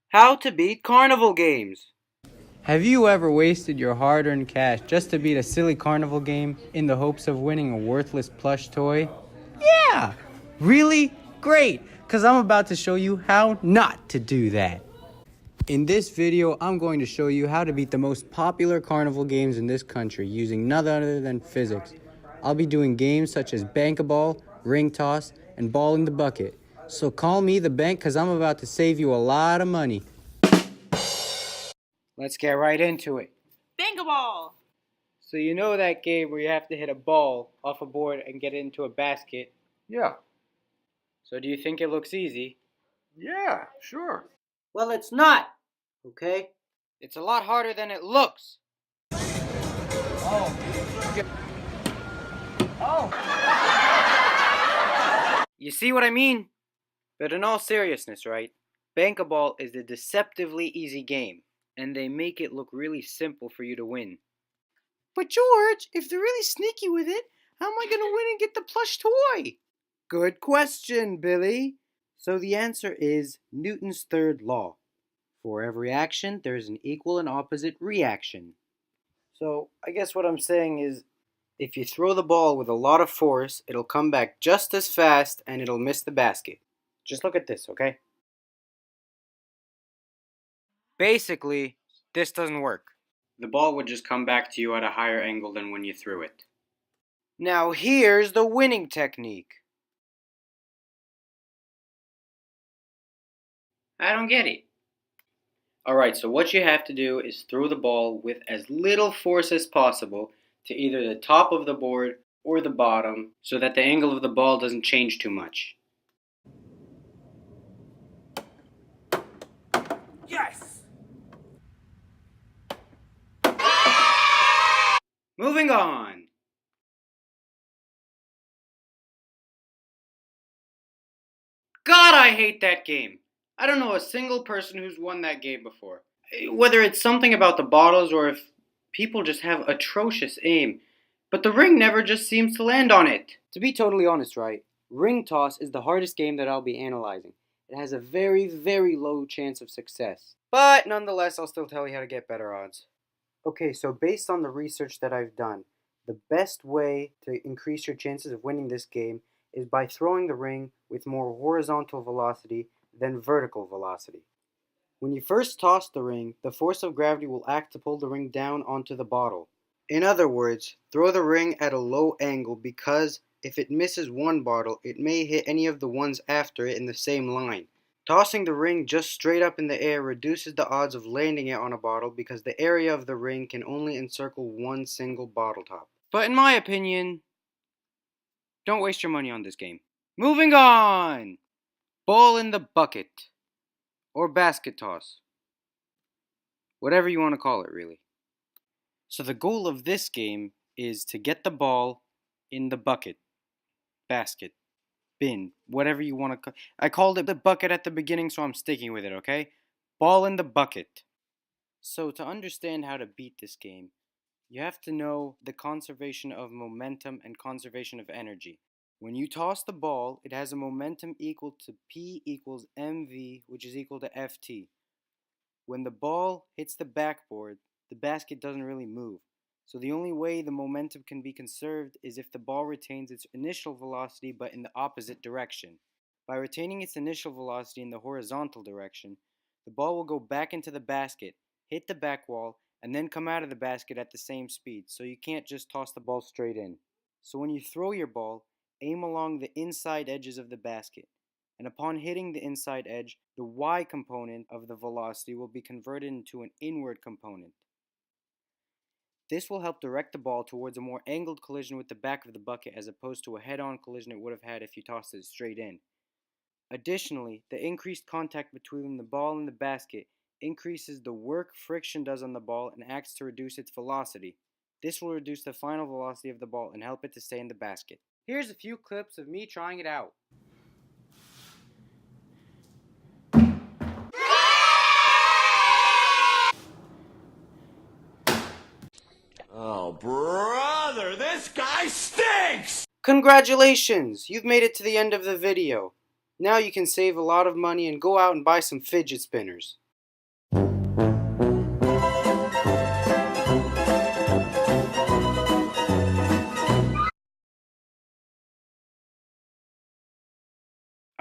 How to beat carnival games. Have you ever wasted your hard-earned cash just to beat a silly carnival game in the hopes of winning a worthless plush toy? Yeah! Really? Great! Because I'm about to show you how not to do that. In this video, I'm going to show you how to beat the most popular carnival games in this country using none other than physics. I'll be doing games such as bank-a-ball, ring toss, and ball in the bucket. So call me the bank because I'm about to save you a lot of money. Let's get right into it. Bingo ball! So you know that game where you have to hit a ball off a board and get it into a basket? Yeah. So do you think it looks easy? Yeah, sure. Well, it's not, okay? It's a lot harder than it looks. You see what I mean? But in all seriousness, right? Bank-a-ball is a deceptively easy game, and they make it look really simple for you to win. But George, if they're really sneaky with it, how am I going to win and get the plush toy? Good question, Billy. So the answer is Newton's third law. For every action, there is an equal and opposite reaction. So I guess what I'm saying is, if you throw the ball with a lot of force, it'll come back just as fast and it'll miss the basket. Just look at this, okay? Basically, this doesn't work. The ball would just come back to you at a higher angle than when you threw it. Now here's the winning technique. I don't get it. Alright, so what you have to do is throw the ball with as little force as possible to either the top of the board or the bottom so that the angle of the ball doesn't change too much. Yes! Moving on. God, I hate that game. I don't know a single person who's won that game before. Whether it's something about the bottles or if people just have atrocious aim. But the ring never just seems to land on it. To be totally honest, right? Ring toss is the hardest game that I'll be analyzing. It has a very, very low chance of success. But nonetheless, I'll still tell you how to get better odds. Okay, so based on the research that I've done, the best way to increase your chances of winning this game is by throwing the ring with more horizontal velocity than vertical velocity. When you first toss the ring, the force of gravity will act to pull the ring down onto the bottle. In other words, throw the ring at a low angle because if it misses one bottle, it may hit any of the ones after it in the same line. Tossing the ring just straight up in the air reduces the odds of landing it on a bottle because the area of the ring can only encircle one single bottle top. But in my opinion, don't waste your money on this game. Moving on! Ball in the bucket. Or basket toss. Whatever you want to call it, really. So the goal of this game is to get the ball in the bucket, basket, bin, whatever you want to call it. I called it the bucket at the beginning, so I'm sticking with it, okay? Ball in the bucket. So to understand how to beat this game, you have to know the conservation of momentum and conservation of energy. When you toss the ball, it has a momentum equal to P equals mv, which is equal to ft. When the ball hits the backboard, the basket doesn't really move. So the only way the momentum can be conserved is if the ball retains its initial velocity but in the opposite direction. By retaining its initial velocity in the horizontal direction, the ball will go back into the basket, hit the back wall, and then come out of the basket at the same speed, so you can't just toss the ball straight in. So when you throw your ball, aim along the inside edges of the basket, and upon hitting the inside edge, the y component of the velocity will be converted into an inward component. This will help direct the ball towards a more angled collision with the back of the bucket as opposed to a head-on collision it would have had if you tossed it straight in. Additionally, the increased contact between the ball and the basket increases the work friction does on the ball and acts to reduce its velocity. This will reduce the final velocity of the ball and help it to stay in the basket. Here's a few clips of me trying it out. Oh, brother, this guy stinks! Congratulations! You've made it to the end of the video. Now you can save a lot of money and go out and buy some fidget spinners.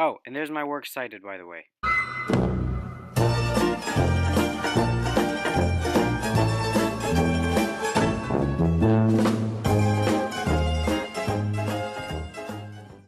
Oh, and there's my works cited, by the way.